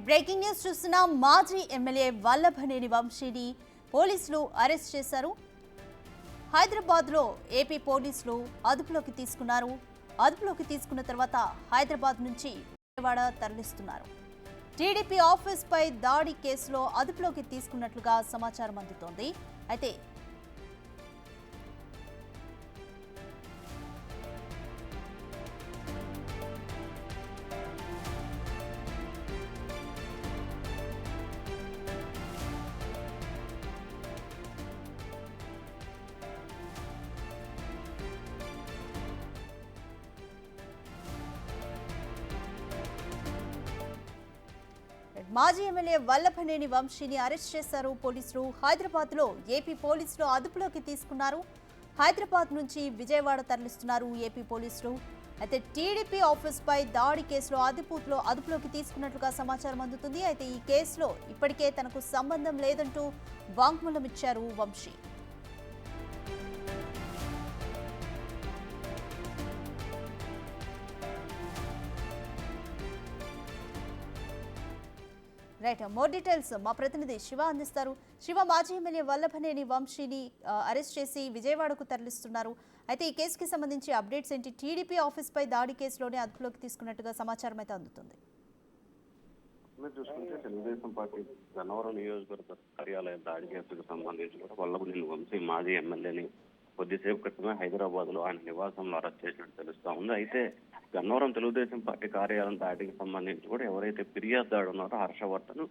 Breaking news చూస్తున్నాం. మాజీ MLA Vallabhaneni వంశీని పోలీసులు అరెస్ట్ చేశారు. హైదరాబాద్లో ఏపీ పోలీసులు అదుపులోకి తీసుకున్నారు. అదుపులోకి తీసుకున్న తర్వాత హైదరాబాద్ నుంచి విజయవాడ తరలిస్తున్నారు. టీడీపీ ఆఫీస్పై దాడి కేసులో అదుపులోకి తీసుకున్నట్లుగా సమాచారం అందుతోంది. అయితే మాజీ ఎమ్మెల్యే వల్లభనేని వంశీని అరెస్ట్ చేశారు పోలీసులు. హైదరాబాద్లో ఏపీ పోలీసులు అదుపులోకి తీసుకున్నారు. హైదరాబాద్ నుంచి విజయవాడ తరలిస్తున్నారు ఏపీ పోలీసులు. అయితే టీడీపీ ఆఫీస్పై దాడి కేసులో అదుపులోకి తీసుకున్నట్లుగా సమాచారం అందుతుంది. అయితే ఈ కేసులో ఇప్పటికే తనకు సంబంధం లేదంటూ వాంగ్మూలం ఇచ్చారు వంశీ. రైట్, మోర్ డీటెయిల్స్ మా ప్రతినిధి శివ అందిస్తారు. శివ, మాజీ ఎమ్మెల్యే వల్లభనేని వంశీని అరెస్ట్ చేసి విజయవాడకు తరలిస్తున్నారు. అయితే ఈ కేసుకి సంబంధించి అప్డేట్స్ ఏంటి? టీడీపీ ఆఫీస్పై దాడి కేసులోనే అదుపులోకి తీసుకున్నట్టుగా సమాచారం అయితే అందుతుంది. చూసుకుంటే తెలుగుదేశం పార్టీ గన్నవరం నియోజకవర్గ కార్యాలయం దాడి కేసుకు సంబంధించి కూడా వల్లభనేని వంశీ మాజీ ఎమ్మెల్యేని కొద్దిసేపు క్రితమే హైదరాబాద్ లో ఆయన నివాసంలో అరెస్ట్ చేసినట్టు తెలుస్తా ఉంది. అయితే గన్నవరం తెలుగుదేశం పార్టీ కార్యాలయం దాడికి సంబంధించి కూడా ఎవరైతే ఫిర్యాదుదారు ఉన్నారో హర్షవర్ధన్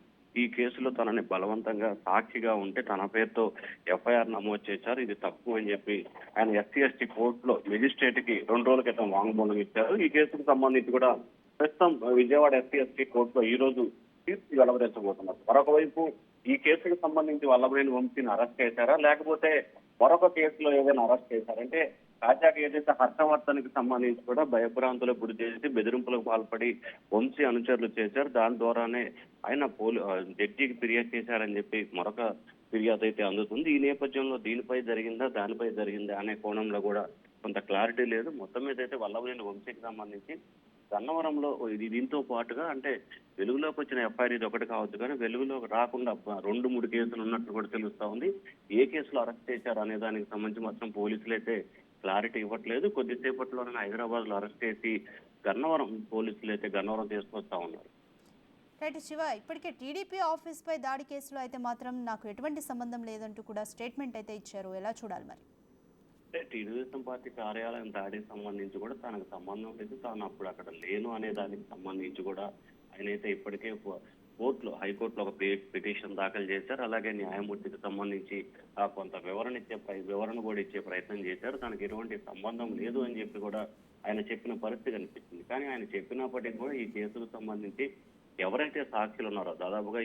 ఈ కేసులో తనని బలవంతంగా సాక్షిగా ఉంటే తన పేరుతో ఎఫ్ఐఆర్ నమోదు చేశారు, ఇది తప్పు అని చెప్పి ఆయన ఎస్సీ కోర్టులో మెజిస్ట్రేట్ కి 2 రోజుల క్రితం వాంగ్మూలం ఇచ్చారు. ఈ కేసుకు సంబంధించి కూడా ప్రస్తుతం విజయవాడ ఎస్సీ కోర్టులో ఈ రోజు తీర్పు వెలువరించబోతున్నారు. మరొక వైపు ఈ కేసుకు సంబంధించి వల్లభనేని వంశీని అరెస్ట్ చేశారా లేకపోతే మరొక కేసులో ఏదైనా అరెస్ట్ చేశారంటే తాజాగా ఏదైతే హర్షవర్ధన్కి సంబంధించి కూడా భయభ్రాంతులకు గురి చేసి బెదిరింపులకు పాల్పడి వంశీ అనుచరులు చేశారు. దాని ద్వారానే ఆయన జడ్జికి ఫిర్యాదు చేశారని చెప్పి మరొక ఫిర్యాదు అయితే అందుతుంది. ఈ నేపథ్యంలో దీనిపై జరిగిందా దానిపై జరిగిందా అనే కోణంలో కూడా కొంత క్లారిటీ లేదు. మొత్తం మీద అయితే వల్లభనేని వంశీకి సంబంధించి గన్నవరంలో దీంతో పాటుగా అంటే వెలుగులోకి వచ్చిన ఎఫ్ఐఆర్ ఇది ఒకటి కావచ్చు, కానీ వెలుగులోకి రాకుండా 2-3 కేసులు ఉన్నట్లు కూడా తెలుస్తా ఉంది. ఏ కేసులో అరెస్ట్ చేశారు అనే దానికి సంబంధించి మాత్రం పోలీసులు అయితే క్లారిటీ ఇవ్వట్లేదు. కొద్దిసేపట్లోనే హైదరాబాద్ లో అరెస్ట్ చేసి గన్నవరం పోలీసులు అయితే గన్నవరం తీసుకొస్తా ఉన్నారు. రైట్ శివ, ఇప్పటికే టీడీపీ ఆఫీస్పై దాడి కేసులో అయితే మాత్రం నాకు ఎటువంటి సంబంధం లేదంటూ కూడా స్టేట్మెంట్ అయితే ఇచ్చారు. ఎలా చూడాలి మరి? తెలుగుదేశం పార్టీ కార్యాలయం దాడికి సంబంధించి కూడా తనకు సంబంధం లేదు, తాను అప్పుడు అక్కడ లేను అనే దానికి సంబంధించి కూడా ఆయన అయితే ఇప్పటికే హైకోర్టులో ఒక పిటిషన్ దాఖలు చేశారు. అలాగే న్యాయమూర్తికి సంబంధించి కొంత వివరణ కూడా ఇచ్చే ప్రయత్నం చేశారు. తనకు ఎటువంటి సంబంధం లేదు అని చెప్పి కూడా ఆయన చెప్పిన పరిస్థితి కనిపిస్తుంది. కానీ ఆయన చెప్పినప్పటికీ కూడా ఈ కేసుకు సంబంధించి ఎవరైతే సాక్షులు ఉన్నారో దాదాపుగా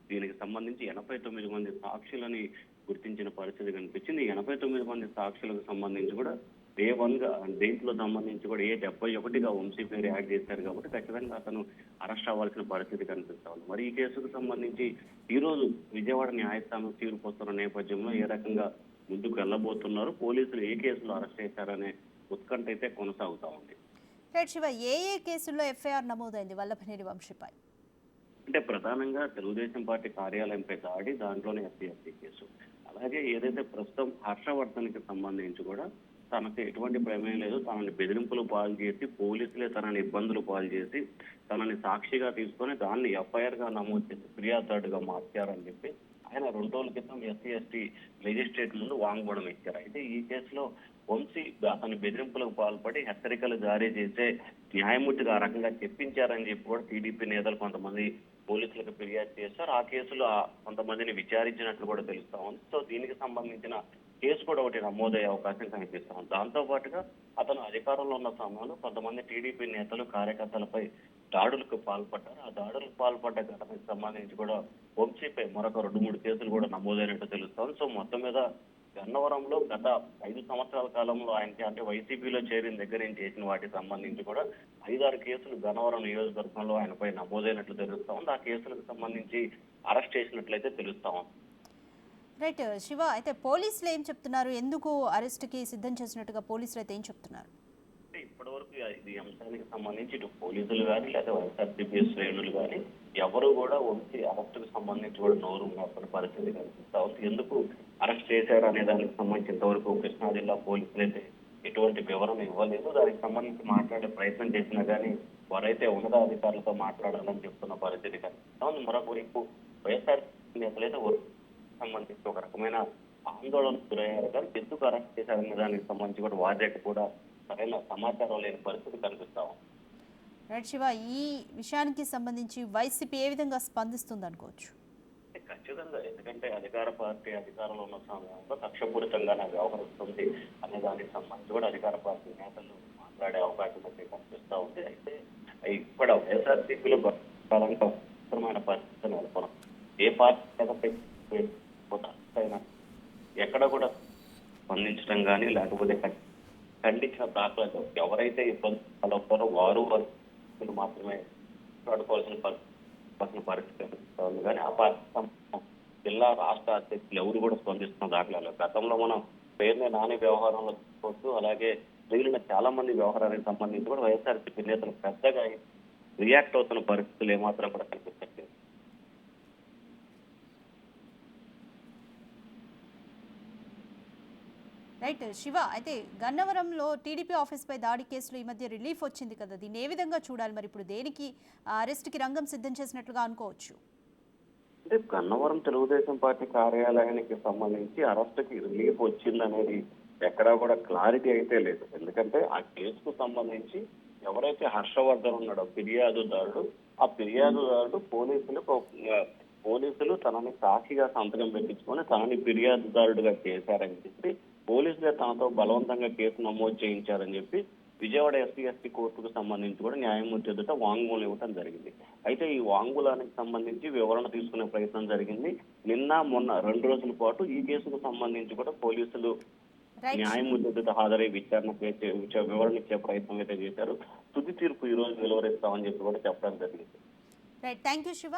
దీనికి సంబంధించి 89 మంది సాక్షులని గుర్తించిన పరిస్థితి కనిపించింది. 89 మంది సాక్షులకు సంబంధించి కూడా Day1 గా దీంట్లో సంబంధించి కూడా 71గా వంశీ పేరు యాడ్ చేశారు కాబట్టి ఖచ్చితంగా అతను అరెస్ట్ అవ్వాల్సిన పరిస్థితి కనిపిస్తా ఉంది. మరి ఈ కేసుకు సంబంధించి ఈ రోజు విజయవాడ న్యాయస్థానం తీర్పు వస్తున్న నేపథ్యంలో ఏ రకంగా ముందుకు వెళ్ళబోతున్నారు, పోలీసులు ఏ కేసులో అరెస్ట్ చేశారనే ఉత్కంఠ అయితే కొనసాగుతా ఉంది. శివ, ఏ కేసుల్లో ఎఫ్ఐఆర్ నమోదైంది వల్లభనేని వంశీపై? అంటే ప్రధానంగా తెలుగుదేశం పార్టీ కార్యాలయంపై దాడి, దాంట్లోనే ఎస్సీ కేసు, అలాగే ఏదైతే ప్రస్తుతం హర్షవర్ధన్కి సంబంధించి కూడా తనకు ఎటువంటి ప్రమేయం లేదు, తనని బెదిరింపులు పాలు చేసి పోలీసులే తనని ఇబ్బందులు పాలు చేసి తనని సాక్షిగా తీసుకొని దాన్ని ఎఫ్ఐఆర్ గా నమోదు చేసి ఫిర్యాదుదారుగా మార్చారని చెప్పి ఆయన 2 రోజుల క్రితం ఎస్సీ మెజిస్ట్రేట్ ముందు వాంగ్మూలం ఇచ్చారు. అయితే ఈ కేసులో వంశీ అతని బెదిరింపులకు పాల్పడి హెచ్చరికలు జారీ చేసే న్యాయమూర్తిగా ఆ రకంగా చెప్పించారని చెప్పి కూడా టీడీపీ నేతలు కొంతమంది పోలీసులకు ఫిర్యాదు చేశారు. ఆ కేసులో కొంతమందిని విచారించినట్లు కూడా తెలుస్తా ఉంది. సో దీనికి సంబంధించిన కేసు కూడా ఒకటి నమోదయ్యే అవకాశం కనిపిస్తా ఉంది. దాంతో పాటుగా అతను అధికారంలో ఉన్న సమయంలో కొంతమంది టీడీపీ నేతలు కార్యకర్తలపై దాడులకు పాల్పడ్డారు. ఆ దాడులకు పాల్పడ్డ ఘటనకు సంబంధించి కూడా వంశీపై మరొక 2-3 కేసులు కూడా నమోదైనట్టు తెలుస్తోంది. సో మొత్తం మీద గన్నవరంలో గత 5 సంవత్సరాల కాలంలో ఆయనకి అంటే వైసీపీలో చేరిన దగ్గర నుంచి చేసిన వాటికి సంబంధించి కూడా 5-6 కేసులు గన్నవరం నియోజకవర్గంలో ఆయనపై నమోదైనట్లు తెలుస్తా ఉంది. ఆ కేసులకు సంబంధించి అరెస్ట్ చేసినట్లయితే తెలుస్తా ఉంది. రైట్ శివ, అయితే పోలీసులు ఏం చెప్తున్నారు? ఎందుకు అరెస్ట్ కి సిద్ధం చేసినట్టుగా పోలీసులు అయితే ఏం చెప్తున్నారు? ఇప్పటి ఇంతవరకు ఈ అంశానికి సంబంధించి ఇటు పోలీసులు కానీ లేదా వైఎస్ఆర్సీపీ శ్రేణులు కానీ ఎవరు కూడా వంశీ అరెస్టుకు సంబంధించి కూడా నోరు ఉన్నప్పుడు పరిస్థితి కనిపిస్తా ఉంది. ఎందుకు అరెస్ట్ చేశారు అనే దానికి సంబంధించి ఇంతవరకు కృష్ణా జిల్లా పోలీసులు అయితే ఎటువంటి వివరణ ఇవ్వలేదు. దానికి సంబంధించి మాట్లాడే ప్రయత్నం చేసినా కానీ వారైతే ఉన్నతాధికారులతో మాట్లాడాలని చెప్తున్న పరిస్థితి కనిపిస్తా ఉంది. మరొక వైపు వైఎస్ఆర్ నేతలైతే సంబంధించి ఒక రకమైన ఆందోళన గురయ్యారు కానీ ఎందుకు అరెస్ట్ చేశారనే దానికి సంబంధించి కూడా వారి దగ్గర కూడా సరైన సమాచారం లేని పరిస్థితి కనిపిస్తా ఉంది. రైట్ శివ, ఈ విషయానికి సంబంధించి వైసీపీ ఏ విధంగా స్పందిస్తుంది అనుకోవచ్చు? ఖచ్చితంగా, ఎందుకంటే అధికార పార్టీ అధికారంలో ఉన్న సమయంలో కక్షపూరితంగానే వ్యవహరిస్తుంది అనే దానికి సంబంధించి కూడా అధికార పార్టీ నేతలు మాట్లాడే అవకాశం అయితే కనిపిస్తా ఉంది. అయితే ఇక్కడ వైఎస్ఆర్సీపీలో అవసరమైన పరిస్థితి నెలకొన్నాం. ఏ పార్టీ అయినా ఎక్కడ కూడా స్పందించడం కానీ లేకపోతే ఖండించిన దాఖలు ఎవరైతే ఇబ్బంది కలుగుతారో వారు మాత్రమే మాట్లాడుకోవాల్సిన పరిస్థితి ఉంది. కానీ ఆ పార్టీ జిల్లా రాష్ట్ర అధ్యక్షులు ఎవరు కూడా స్పందిస్తున్న దాఖలాలు గతంలో మనం పేరునే నాని వ్యవహారంలో చూసుకోవచ్చు. అలాగే మిగిలిన చాలా మంది వ్యవహారానికి సంబంధించి కూడా వైఎస్ఆర్సీపీ నేతలు పెద్దగా రియాక్ట్ అవుతున్న పరిస్థితులు ఏమాత్రం కూడా కనిపించట్లేదు. రైట్ శివ, అయితే గన్నవరంలో టీడీపీ ఆఫీస్పై దాడి కేసులో ఈ మధ్య రిలీఫ్ వచ్చింది కదా, దీన్ని ఏ విధంగా చూడాలి? మరి ఇప్పుడు దేనికి అరెస్ట్కి రంగం సిద్ధం చేసినట్లుగా అనుకోవచ్చు? అంటే గన్నవరం తెలుగుదేశం పార్టీ కార్యాలయానికి సంబంధించి అరెస్ట్కి రిలీఫ్ వచ్చిందనేది ఎక్కడా కూడా క్లారిటీ అయితే లేదు. ఎందుకంటే ఆ కేసుకు సంబంధించి ఎవరైతే హర్షవర్ధన్ ఉన్నాడో ఫిర్యాదుదారుడు, ఆ ఫిర్యాదుదారుడు పోలీసులు తనని సాక్షిగా సంతకం పెట్టించుకొని తనని ఫిర్యాదుదారుడుగా చేశారని చెప్పి పోలీసులే తనతో బలవంతంగా కేసు నమోదు చేయించారని చెప్పి విజయవాడ ఎస్సీ కోర్టుకు సంబంధించి కూడా న్యాయమూర్తి ఎదుట వాంగ్మూలం ఇవ్వడం జరిగింది. అయితే ఈ వాంగ్మూలానికి సంబంధించి వివరణ తీసుకునే ప్రయత్నం జరిగింది. నిన్న మొన్న 2 రోజుల పాటు ఈ కేసుకు సంబంధించి కూడా పోలీసులు న్యాయమూర్తి ఎదుట హాజరై వివరణ ఇచ్చే ప్రయత్నం అయితే చేశారు. తుది తీర్పు ఈ రోజు వెలువరిస్తామని చెప్పి కూడా చెప్పడం జరిగింది. Right, thank you Shiva.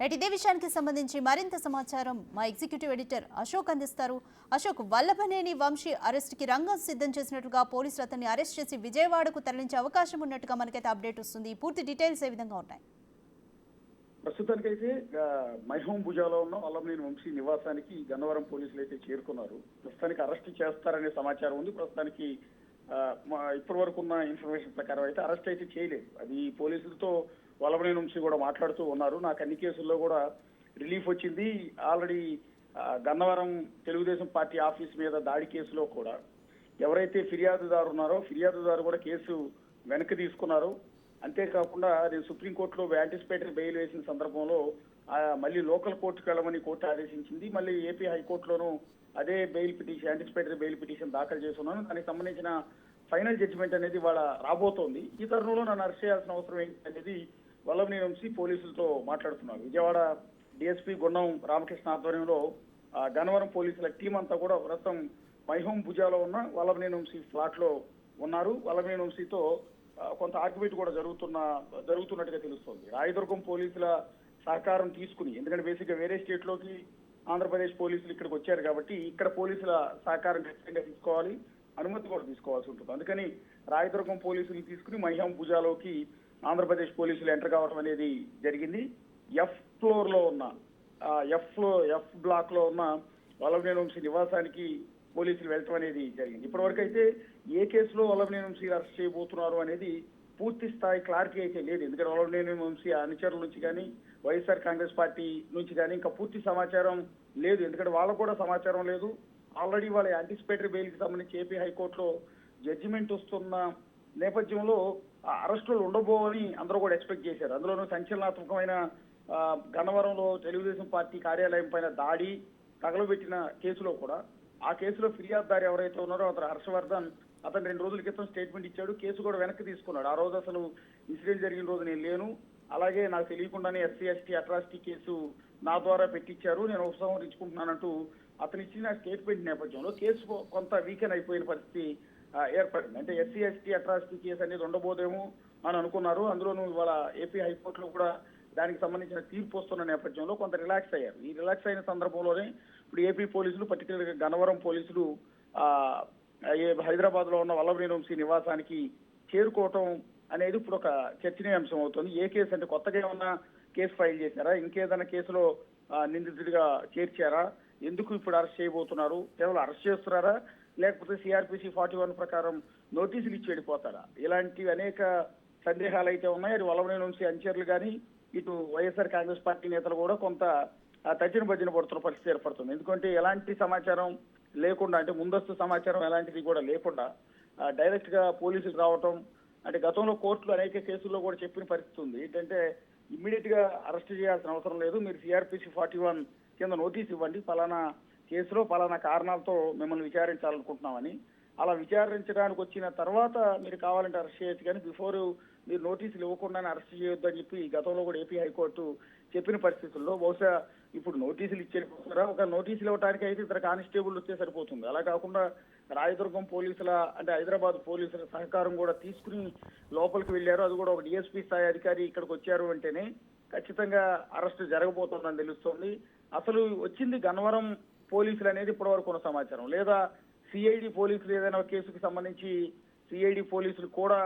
Right, ఇదే విషయానికి సంబంధించి మరింత సమాచారం మా ఎగ్జిక్యూటివ్ ఎడిటర్ అశోక్ అందిస్తారు. అశోక్, వల్లభనేని వంశీ అరెస్ట్కి రంగం సిద్ధం చేసినట్లుగా పోలీసులు అతన్ని అరెస్ట్ చేసి విజయవాడకు తరలించే అవకాశం ఉన్నట్టుగా మనకైతే అప్డేట్ వస్తుంది. పూర్తి డీటెయిల్స్ ఏ విధంగా ఉన్నాయి? ప్రస్తుతానికైతే మైహోం భుజాలో ఉన్న వల్లభనేని వంశీ నివాసానికి గన్నవరం పోలీసులు అయితే చేరుకున్నారు. ప్రస్తుతానికి అరెస్ట్ చేస్తారనే సమాచారం ఉంది. ప్రస్తుతానికి ఇప్పటి వరకు ఉన్న ఇన్ఫర్మేషన్ ప్రకారం అయితే అరెస్ట్ అయితే చేయలేదు. అది పోలీసులతో వల్లభనేని వంశీ కూడా మాట్లాడుతూ ఉన్నారు. నాకు అన్ని కేసుల్లో కూడా రిలీఫ్ వచ్చింది. Already Gannavaram Telugu Desam party office మీద దాడి కేసులో కూడా ఎవరైతే ఫిర్యాదుదారు ఉన్నారో ఫిర్యాదుదారు కూడా కేసు వెనక్కి తీసుకున్నారు. అంతేకాకుండా నేను సుప్రీంకోర్టులో యాంటిసిపేటరీ బెయిల్ వేసిన సందర్భంలో మళ్ళీ లోకల్ కోర్టుకు వెళ్ళమని కోర్టు ఆదేశించింది. మళ్ళీ ఏపీ హైకోర్టులోనూ అదే bail petition anticipatory bail petition దాఖలు చేస్తున్నాను. దానికి సంబంధించిన ఫైనల్ జడ్జిమెంట్ అనేది వాళ్ళ రాబోతోంది. ఈ తరుణంలో నన్ను అరెస్ట్ చేయాల్సిన అవసరం ఏంటి అనేది వల్లభనేని వంశీ పోలీసులతో మాట్లాడుతున్నారు. విజయవాడ డిఎస్పీ గుండం రామకృష్ణ ఆధ్వర్యంలో గన్నవరం పోలీసుల టీం అంతా కూడా ప్రస్తుతం మైహోం భుజాలో ఉన్న వల్లభనేని వంశీ ఫ్లాట్ లో ఉన్నారు. వల్లభనేని వంశీతో కొంత ఆర్గ్యుమెంట్ కూడా జరుగుతున్నట్టుగా తెలుస్తోంది. రాయదుర్గం పోలీసుల సహకారం తీసుకుని, ఎందుకంటే బేసిక్ గా వేరే స్టేట్ లోకి ఆంధ్రప్రదేశ్ పోలీసులు ఇక్కడికి వచ్చారు కాబట్టి ఇక్కడ పోలీసుల సహకారం ఖచ్చితంగా తీసుకోవాలి, అనుమతి కూడా తీసుకోవాల్సి ఉంటుంది. అందుకని రాయదుర్గం పోలీసులు తీసుకుని మైహోం భుజాలోకి ఆంధ్రప్రదేశ్ పోలీసులు ఎంటర్ కావడం అనేది జరిగింది. ఎఫ్ బ్లాక్ లో ఉన్న వల్లభనేని వంశీ నివాసానికి పోలీసులు వెళ్ళటం అనేది జరిగింది. ఇప్పటివరకు అయితే ఏ కేసులో వల్లభనేని వంశీ అరెస్ట్ చేయబోతున్నారు అనేది పూర్తి స్థాయి క్లారిటీ అయితే లేదు. ఎందుకంటే వల్లభనేని వంశీ అనుచరుల నుంచి కానీ వైఎస్ఆర్ కాంగ్రెస్ పార్టీ నుంచి కానీ ఇంకా పూర్తి సమాచారం లేదు. ఎందుకంటే వాళ్ళకు కూడా సమాచారం లేదు. ఆల్రెడీ వాళ్ళ యాంటిసిపేటరీ బెయిల్ కి సంబంధించి ఏపీ హైకోర్టులో జడ్జిమెంట్ వస్తున్న నేపథ్యంలో అరెస్టులు ఉండబోవని అందరూ కూడా ఎక్స్పెక్ట్ చేశారు. అందులోనూ సంచలనాత్మకమైన గన్నవరంలో తెలుగుదేశం పార్టీ కార్యాలయం పైన దాడి తగలబెట్టిన కేసులో కూడా ఆ కేసులో ఫిర్యాదుదారు ఎవరైతే ఉన్నారో అతను హర్షవర్ధన్, అతను 2 రోజుల క్రితం స్టేట్మెంట్ ఇచ్చాడు. కేసు కూడా వెనక్కి తీసుకున్నాడు. ఆ రోజు అసలు ఇన్సిడెంట్ జరిగిన రోజు నేను లేను, అలాగే నాకు తెలియకుండానే ఎస్సీ అట్రాసిటీ కేసు నా ద్వారా పెట్టించారు, నేను ఉపసంహరించుకుంటున్నానంటూ అతను ఇచ్చిన స్టేట్మెంట్ నేపథ్యంలో కేసు కొంత వీకెన్ అయిపోయిన పరిస్థితి ఏర్పడింది. అంటే ఎస్సీ అట్రాసిటీ కేసు అనేది ఉండబోదేమో అని అనుకున్నారు. అందులోనూ ఇవాళ ఏపీ హైకోర్టులో కూడా దానికి సంబంధించిన తీర్పు వస్తున్న నేపథ్యంలో కొంత రిలాక్స్ అయ్యారు. ఈ రిలాక్స్ అయిన సందర్భంలోనే ఇప్పుడు ఏపీ పోలీసులు, పర్టికులర్గా గన్నవరం పోలీసులు హైదరాబాద్ లో ఉన్న వల్లభనేని వంశీ నివాసానికి చేరుకోవటం అనేది ఇప్పుడు ఒక చర్చనీయాంశం అవుతుంది. ఏ కేసు అంటే కొత్తగా ఏమన్నా కేసు ఫైల్ చేశారా, ఇంకేదైనా కేసులో నిందితుడిగా చేర్చారా, ఎందుకు ఇప్పుడు అరెస్ట్ చేయబోతున్నారు, కేవలం అరెస్ట్ చేస్తున్నారా లేకపోతే సిఆర్పిసి 41 ప్రకారం నోటీసులు ఇచ్చి వెళ్ళిపోతారా, ఇలాంటి అనేక సందేహాలు అయితే ఉన్నాయి. అది వల్లభనేని వంశీ అనుచరులు కానీ ఇటు వైఎస్ఆర్ కాంగ్రెస్ పార్టీ నేతలు కూడా కొంత తజ్జన భజ్జన పడుతున్న పరిస్థితి ఏర్పడుతుంది. ఎందుకంటే ఎలాంటి సమాచారం లేకుండా, అంటే ముందస్తు సమాచారం ఎలాంటిది కూడా లేకుండా డైరెక్ట్ గా పోలీసులు రావటం, అంటే గతంలో కోర్టులు అనేక కేసుల్లో కూడా చెప్పిన పరిస్థితి ఉంది. ఏంటంటే ఇమ్మీడియట్ గా అరెస్ట్ చేయాల్సిన అవసరం లేదు, మీరు సిఆర్పిసి 41 కింద నోటీస్ ఇవ్వండి, పలానా కేసులో పలానా కారణాలతో మిమ్మల్ని విచారించాలనుకుంటున్నామని. అలా విచారించడానికి వచ్చిన తర్వాత మీరు కావాలంటే అరెస్ట్ చేయొచ్చు, కానీ బిఫోర్ మీరు నోటీసులు ఇవ్వకుండానే అరెస్ట్ చేయొద్దు అని చెప్పి గతంలో కూడా ఏపీ హైకోర్టు చెప్పిన పరిస్థితుల్లో బహుశా ఇప్పుడు నోటీసులు ఇచ్చేపోతున్నారా, ఒక నోటీసులు ఇవ్వడానికి అయితే ఇద్దరు కానిస్టేబుల్ వచ్చే సరిపోతుంది. అలా కాకుండా రాయదుర్గం పోలీసుల, అంటే హైదరాబాద్ పోలీసుల సహకారం కూడా తీసుకుని లోపలికి వెళ్ళారు. అది కూడా ఒక డిఎస్పీ స్థాయి అధికారి ఇక్కడికి వచ్చారు అంటేనే ఖచ్చితంగా అరెస్ట్ జరగబోతోందని తెలుస్తోంది. అసలు వచ్చింది గన్నవరం పోలీసులు అనేది ఇప్పటివరకు ఉన్న సమాచారం, లేదా సిఐడి పోలీసులు ఏదైనా కేసుకు సంబంధించి సిఐడి పోలీసులు కూడా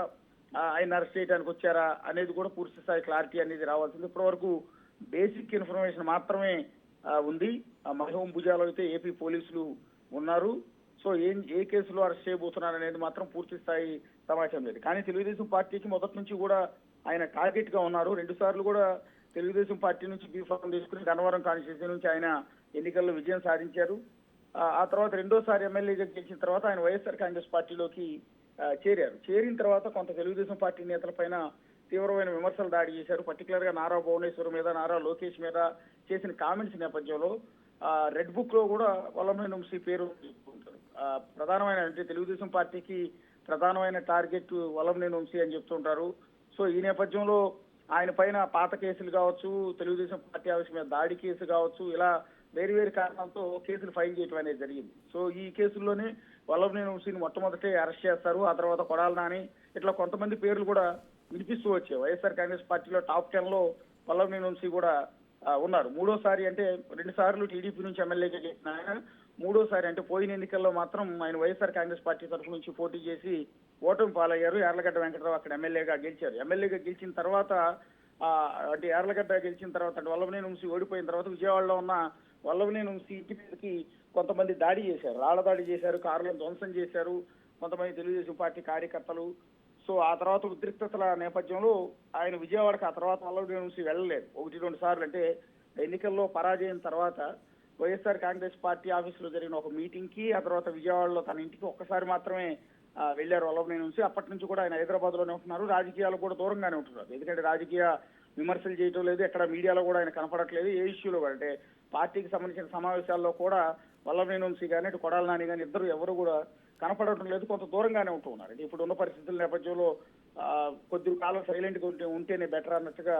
ఆయన అరెస్ట్ చేయడానికి వచ్చారా అనేది కూడా పూర్తి స్థాయి క్లారిటీ అనేది రావాల్సింది. ఇప్పటివరకు బేసిక్ ఇన్ఫర్మేషన్ మాత్రమే ఉంది. మహబూం భుజాలో అయితే ఏపీ పోలీసులు ఉన్నారు. సో ఏ కేసులో అరెస్ట్ చేయబోతున్నారు అనేది మాత్రం పూర్తి స్థాయి సమాచారం లేదు. కానీ తెలుగుదేశం పార్టీకి మొదటి నుంచి కూడా ఆయన టార్గెట్ గా ఉన్నారు. 2 సార్లు కూడా తెలుగుదేశం పార్టీ నుంచి బీఫారం తీసుకుని గన్నవరం కాన్స్టిట్యూన్సీ నుంచి ఆయన ఎన్నికల్లో విజయం సాధించారు. ఆ తర్వాత రెండోసారి ఎమ్మెల్యేగా గెలిచిన తర్వాత ఆయన వైఎస్ఆర్ కాంగ్రెస్ పార్టీలోకి చేరారు. చేరిన తర్వాత కొంత తెలుగుదేశం పార్టీ నేతల పైన తీవ్రమైన విమర్శలు దాడి చేశారు. పర్టికులర్ గా నారా భువనేశ్వర్ మీద, నారా లోకేష్ మీద చేసిన కామెంట్స్ నేపథ్యంలో రెడ్ బుక్ లో కూడా వల్లభనేని వంశీ పేరు చెప్పుకుంటారు. ప్రధానమైన, అంటే తెలుగుదేశం పార్టీకి ప్రధానమైన టార్గెట్ వల్లభనేని వంశీ అని చెప్తుంటారు. సో ఈ నేపథ్యంలో ఆయన పైన పాత కేసులు కావచ్చు, తెలుగుదేశం పార్టీ ఆఫీస్ మీద దాడి కేసు కావచ్చు, ఇలా వేరు కారణాలతో కేసులు ఫైల్ చేయడం అనేది జరిగింది. సో ఈ కేసుల్లోనే వల్లభనేని వంశీని మొట్టమొదటే అరెస్ట్ చేస్తారు. ఆ తర్వాత కొడాలి నాని, ఇట్లా కొంతమంది పేర్లు కూడా వినిపిస్తూ వచ్చాయి. వైఎస్ఆర్ కాంగ్రెస్ పార్టీలో టాప్ 10 లో వల్లభనేని వంశీ కూడా ఉన్నారు. మూడోసారి, అంటే 2 సార్లు టీడీపీ నుంచి ఎమ్మెల్యేగా గెలిచిన ఆయన మూడోసారి, అంటే పోయిన ఎన్నికల్లో మాత్రం ఆయన వైఎస్ఆర్ కాంగ్రెస్ పార్టీ తరఫు నుంచి పోటీ చేసి ఓటమి పాలయ్యారు. యార్లగడ్డ వెంకటరావు అక్కడ ఎమ్మెల్యేగా గెలిచారు. ఎమ్మెల్యేగా గెలిచిన తర్వాత అంటే యార్లగడ్డ గెలిచిన తర్వాత, అంటే వల్లభనేని వంశీ ఓడిపోయిన తర్వాత విజయవాడలో ఉన్న వల్లభనేని వంశీ ఇంటి మీదకి కొంతమంది దాడి చేశారు, రాళ్ల దాడి చేశారు, కారులను ధ్వంసం చేశారు కొంతమంది తెలుగుదేశం పార్టీ కార్యకర్తలు. సో ఆ తర్వాత ఉద్రిక్తతల నేపథ్యంలో ఆయన విజయవాడకి ఆ తర్వాత వల్లభనేని వంశీ వెళ్ళలేదు. 1-2 సార్లు, అంటే ఎన్నికల్లో పరాజయం తర్వాత వైఎస్ఆర్ కాంగ్రెస్ పార్టీ ఆఫీసులో జరిగిన ఒక మీటింగ్ కి, ఆ తర్వాత విజయవాడలో తన ఇంటికి ఒక్కసారి మాత్రమే వెళ్లారు వల్లభనేని వంశీ. అప్పటి నుంచి కూడా ఆయన హైదరాబాద్ లోనే ఉంటున్నారు. రాజకీయాలు కూడా దూరంగానే ఉంటున్నారు. ఎందుకంటే రాజకీయ విమర్శలు చేయటం లేదు, ఎక్కడ మీడియాలో కూడా ఆయన కనపడట్లేదు. ఏ ఇష్యూలో కూడా, అంటే పార్టీకి సంబంధించిన సమావేశాల్లో కూడా వల్లభనేని వంశీ కానీ ఇటు కొడాలి నాని కానీ ఇద్దరు ఎవరు కూడా కనపడటం లేదు, కొంత దూరంగానే ఉంటూ ఉన్నారు. ఇప్పుడు ఉన్న పరిస్థితుల నేపథ్యంలో కొద్ది కాలం సైలెంట్ గా ఉంటేనే బెటర్ అన్నట్టుగా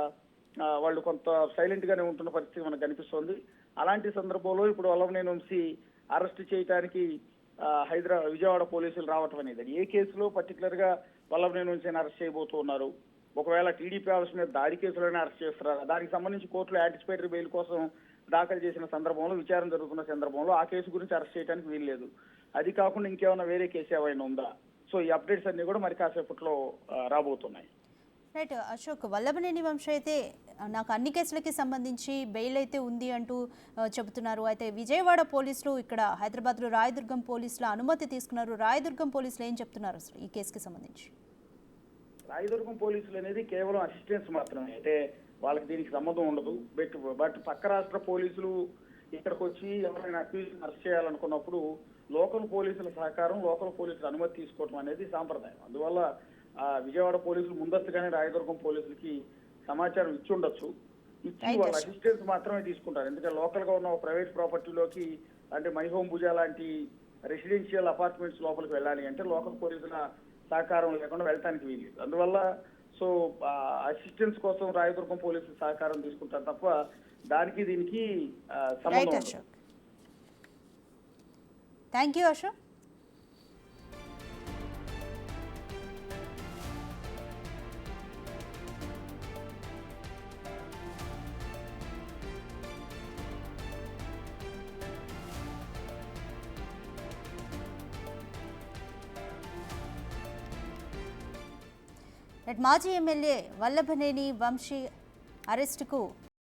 వాళ్ళు కొంత సైలెంట్ గానే ఉంటున్న పరిస్థితి మనకు కనిపిస్తోంది. అలాంటి సందర్భంలో ఇప్పుడు వల్లభనేని వంశీ అరెస్ట్ చేయడానికి విజయవాడ పోలీసులు రావటం అనేది, ఏ కేసులో పర్టికులర్ గా వల్లభనేని వంశీని అరెస్ట్ చేయబోతూ ఉన్నారు, ఒకవేళ టీడీపీ ఆఫీస్ మీద దాడి కేసులోనే అరెస్ట్ చేస్తున్నారా, దానికి సంబంధించి కోర్టులో యాంటిసిపేటరీ బెయిల్ కోసం దాఖలు చేసిన సందర్భంలో, విచారణ జరుగుతున్న సందర్భంలో ఆ కేసు గురించి అరెస్ట్ చేయడానికి వీల్లేదు. అది కాకుండా ఇంకేమైనా వేరే కేసు ఏమైనా ఉందా? సో ఈ అప్డేట్స్ అన్ని కూడా మరి కాసేపట్లో రాబోతున్నాయి. రైట్ అశోక్, వల్లభనేని వంశీ అయితే నాకు అన్ని కేసులకి సంబంధించి బెయిల్ అయితే ఉంది అంటూ చెబుతున్నారు. అయితే విజయవాడ పోలీసులు ఇక్కడ హైదరాబాద్లో రాయదుర్గం పోలీసుల అనుమతి తీసుకున్నారు. రాయదుర్గం పోలీసులు ఏం చెప్తున్నారు అసలు ఈ కేసుకి సంబంధించి? రాయదుర్గం పోలీసులు అనేది కేవలం అసిస్టెన్స్ మాత్రమే, అంటే వాళ్ళకి దీనికి సంబంధం ఉండదు. బట్ పక్క రాష్ట్ర పోలీసులు ఇక్కడికి వచ్చి ఎవరైనా అక్యూజ్ని అరెస్ట్ చేయాలనుకున్నప్పుడు లోకల్ పోలీసుల సహకారం, లోకల్ పోలీసుల అనుమతి తీసుకోవడం అనేది సాంప్రదాయం. అందువల్ల విజయవాడ పోలీసులు ముందస్తుగానే రాయదుర్గం పోలీసులకి సమాచారం ఇచ్చి ఉండొచ్చు. ఇచ్చి వాళ్ళ అసిస్టెన్స్ మాత్రమే తీసుకుంటారు. ఎందుకంటే లోకల్ గా ఉన్న ప్రైవేట్ ప్రాపర్టీలోకి, అంటే మహబూం భుజా లాంటి రెసిడెన్షియల్ అపార్ట్మెంట్స్ లోపలికి వెళ్ళాలి అంటే లోకల్ పోలీసుల సహకారం లేకుండా వెళ్ళటానికి వీలు. అందువల్ల సో అసిస్టెన్స్ కోసం రాయదుర్గం పోలీసుల సహకారం తీసుకుంటారు తప్ప దానికి దీనికి సంబంధం ఉండదు. Thank you Ashok. మాజీ ఎమ్మెల్యే వల్లభనేని వంశీ అరెస్టుకు